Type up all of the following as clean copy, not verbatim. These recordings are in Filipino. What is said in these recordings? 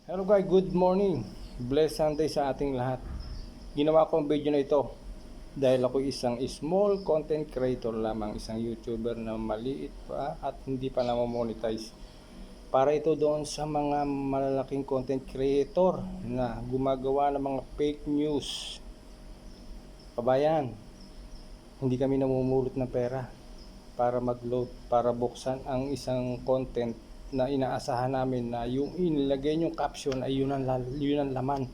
Hello guys, good morning. Blessed Sunday sa ating lahat. Ginawa ko ang video na ito dahil ako isang small content creator lamang, isang YouTuber na maliit pa at hindi pa namamonetize. Para ito doon sa mga malalaking content creator na gumagawa ng mga fake news. Kabayan, hindi kami namumulot ng pera para mag-load, para buksan ang isang content na inaasahan namin na yung inilagay yung caption ay yun ang laman.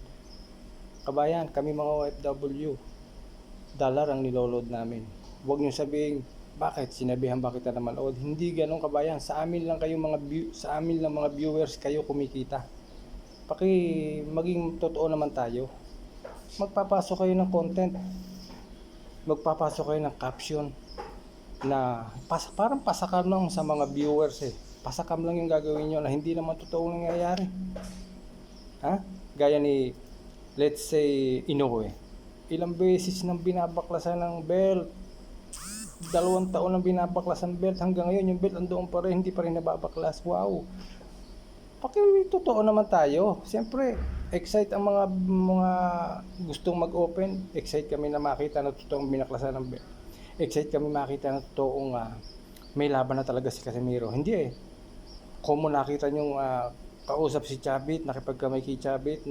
Kabayan, kami mga OFW, dollar ang niloload namin. Huwag nyo sabihin, bakit sinabihan ba kita na manood? Hindi ganun kabayan, sa amin lang mga viewers kayo kumikita. Maging totoo naman tayo. Magpapasok kayo ng content, magpapasok kayo ng caption na parang pasakam lang sa mga viewers Pasakam lang yung gagawin nyo na hindi naman totoong nangyayari. Gaya ni, let's say, Inoue. Ilang beses nang binabaklasan ng belt. 2 taon nang binabaklasan ng belt. Hanggang ngayon yung belt andoon pa rin, hindi pa rin nababaklas. Wow! Totoo naman tayo. Siyempre, excite ang mga gustong mag-open. Excite kami na makita na totoong binaklasan ng belt. Excite kami makita na totoong may laban na talaga si Casimiro. Hindi Kung mo nakita nyo kausap si Chavit, nakipagkamay kay Chavit,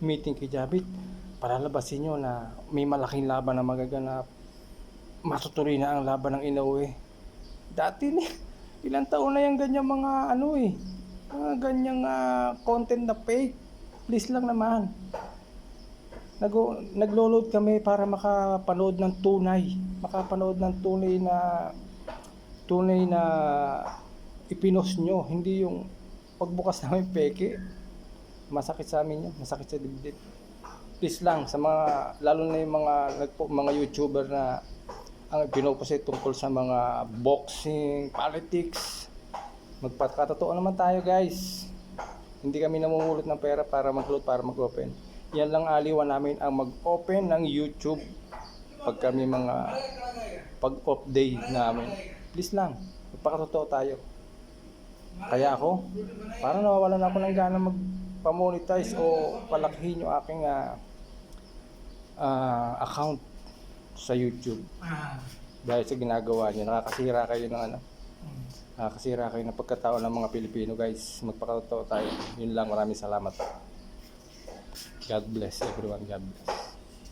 meeting kay Chavit, palalabasin nyo na may malaking laban na magaganap. Matutuloy na ang laban ng Inoue. Dati ilang taon na yung ganyang mga mga ganyang content na fake. Please lang naman. Naglo-load kami para makapanood ng tunay na ipinost nyo, hindi yung pagbukas namin peke. Masakit sa amin yun, masakit sa dibdib. Please lang, sa lalo na yung mga YouTuber na ang pinopost tungkol sa mga boxing, politics. Magpakatotoo naman tayo guys. Hindi kami namumulot ng pera para mag-load, para mag-open. Yan lang aliwan namin ang mag-open ng YouTube pag kami pag-off day namin. Please lang, magpakatotoo tayo. Kaya ako, parang nawawalan ako ng gana magpa-monetize o palakihin yung aking account sa YouTube. Dahil sa ginagawa niyo, nakakasira kayo ng pagkatao ng mga Pilipino guys. Magpakatotoo tayo. Yun lang, maraming salamat. God bless everyone, God bless.